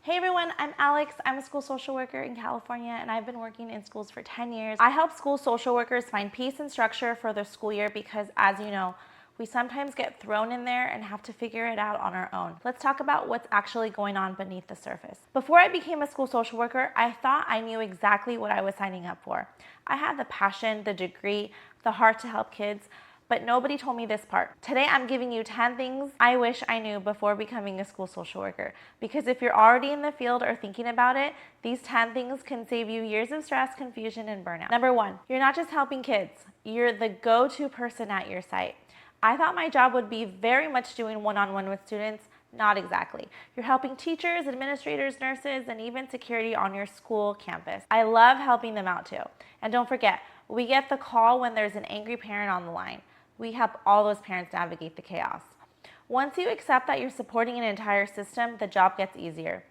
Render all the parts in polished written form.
Hey everyone, I'm Alex. I'm a school social worker in California and I've been working in schools for 10 years. I help school social workers find peace and structure for their school year because, as you know, we sometimes get thrown in there and have to figure it out on our own. Let's talk about what's actually going on beneath the surface. Before I became a school social worker, I thought I knew exactly what I was signing up for. I had the passion, the degree, the heart to help kids, but nobody told me this part. Today I'm giving you 10 things I wish I knew before becoming a school social worker. Because if you're already in the field or thinking about it, these 10 things can save you years of stress, confusion, and burnout. Number one, you're not just helping kids, you're the go-to person at your site. I thought my job would be very much doing one-on-one with students. Not exactly. You're helping teachers, administrators, nurses, and even security on your school campus. I love helping them out too. And don't forget, we get the call when there's an angry parent on the line. We help all those parents navigate the chaos. Once you accept that you're supporting an entire system, the job gets easier.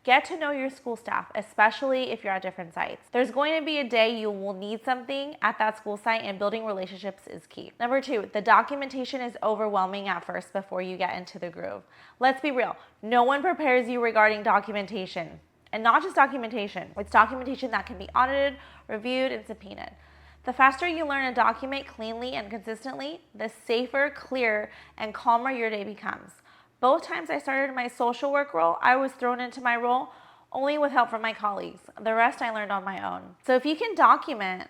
Get to know your school staff, especially if you're at different sites. There's going to be a day you will need something at that school site, and building relationships is key. Number two, the documentation is overwhelming at first before you get into the groove. Let's be real, no one prepares you regarding documentation. And not just documentation, it's documentation that can be audited, reviewed, and subpoenaed. The faster you learn to document cleanly and consistently, the safer, clearer, and calmer your day becomes. Both times I started my social work role, I was thrown into my role only with help from my colleagues. The rest I learned on my own. So if you can document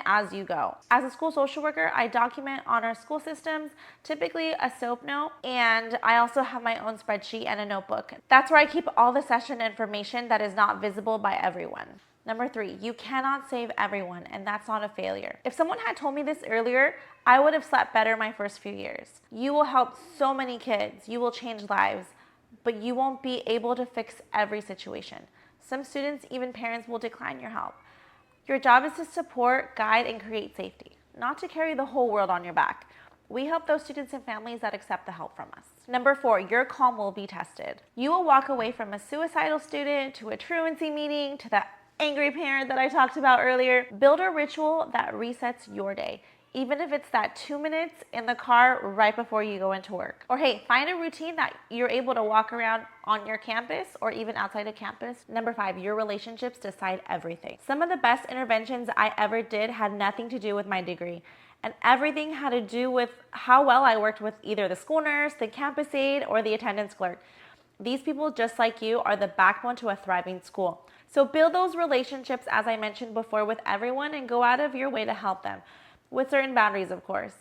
as you go. As a school social worker, I document on our school systems, typically a SOAP note, and I also have my own spreadsheet and a notebook. That's where I keep all the session information that is not visible by everyone. Number three, you cannot save everyone, and that's not a failure. If someone had told me this earlier, I would have slept better my first few years. You will help so many kids, you will change lives, but you won't be able to fix every situation. Some students, even parents, will decline your help. Your job is to support, guide, and create safety, not to carry the whole world on your back. We help those students and families that accept the help from us. Number four, your calm will be tested. You will walk away from a suicidal student to a truancy meeting to the angry parent that I talked about earlier. Build a ritual that resets your day, even if it's that 2 minutes in the car right before you go into work. Or hey, find a routine that you're able to walk around on your campus or even outside of campus. Number five, your relationships decide everything. Some of the best interventions I ever did had nothing to do with my degree, and everything had to do with how well I worked with either the school nurse, the campus aide, or the attendance clerk. These people, just like you, are the backbone to a thriving school. So build those relationships, as I mentioned before, with everyone and go out of your way to help them, with certain boundaries, of course.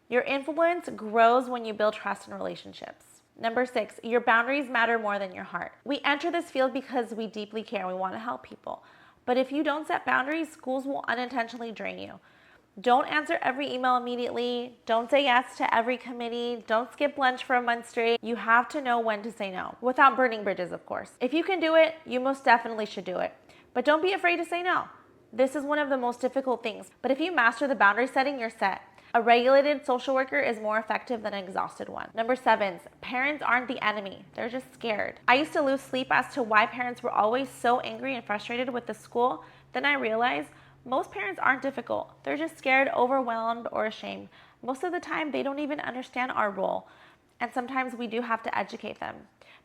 Your influence grows when you build trust in relationships. Number six, your boundaries matter more than your heart. We enter this field because we deeply care. We want to help people. But if you don't set boundaries, schools will unintentionally drain you. Don't answer every email immediately. Don't say yes to every committee. Don't skip lunch for a month straight. You have to know when to say no, without burning bridges, of course. If you can do it, you most definitely should do it. But don't be afraid to say no. This is one of the most difficult things. But if you master the boundary setting, you're set. A regulated social worker is more effective than an exhausted one. Number seven, parents aren't the enemy. They're just scared. I used to lose sleep as to why parents were always so angry and frustrated with the school. Then I realized most parents aren't difficult. They're just scared, overwhelmed, or ashamed. Most of the time, they don't even understand our role. And sometimes we do have to educate them.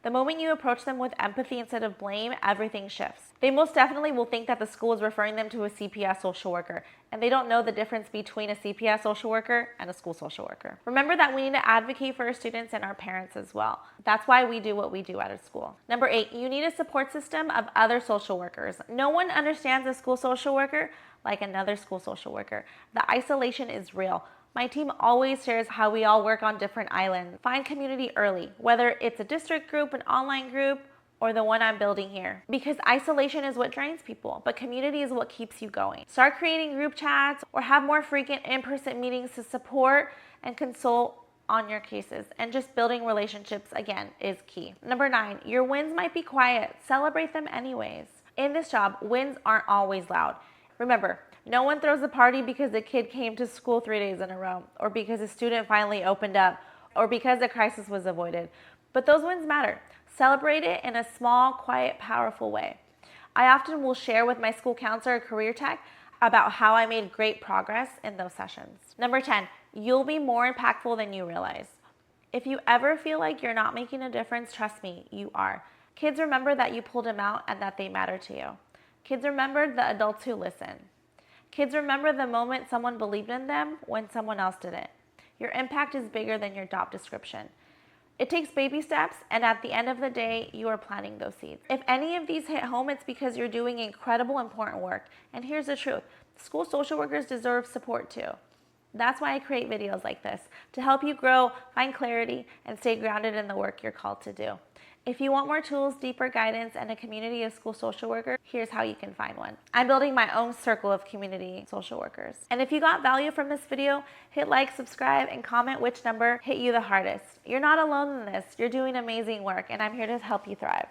The moment you approach them with empathy instead of blame, everything shifts. They most definitely will think that the school is referring them to a CPS social worker, and they don't know the difference between a CPS social worker and a school social worker. Remember that we need to advocate for our students and our parents as well. That's why we do what we do at a school. Number eight, you need a support system of other social workers. No one understands a school social worker like another school social worker. The isolation is real. My team always shares how we all work on different islands. Find community early, whether it's a district group, an online group, or the one I'm building here. Because isolation is what drains people, but community is what keeps you going. Start creating group chats or have more frequent in-person meetings to support and consult on your cases. And just building relationships, again, is key. Number nine, your wins might be quiet. Celebrate them anyways. In this job, wins aren't always loud. Remember, no one throws a party because a kid came to school 3 days in a row, or because a student finally opened up, or because a crisis was avoided. But those wins matter. Celebrate it in a small, quiet, powerful way. I often will share with my school counselor or career tech about how I made great progress in those sessions. Number 10, you'll be more impactful than you realize. If you ever feel like you're not making a difference, trust me, you are. Kids remember that you pulled them out and that they matter to you. Kids remember the adults who listen. Kids remember the moment someone believed in them when someone else didn't. Your impact is bigger than your job description. It takes baby steps, and at the end of the day, you are planting those seeds. If any of these hit home, it's because you're doing incredible, important work. And here's the truth: school social workers deserve support too. That's why I create videos like this, to help you grow, find clarity, and stay grounded in the work you're called to do. If you want more tools, deeper guidance, and a community of school social workers, here's how you can find one. I'm building my own circle of community social workers. And if you got value from this video, hit like, subscribe, and comment which number hit you the hardest. You're not alone in this. You're doing amazing work, and I'm here to help you thrive.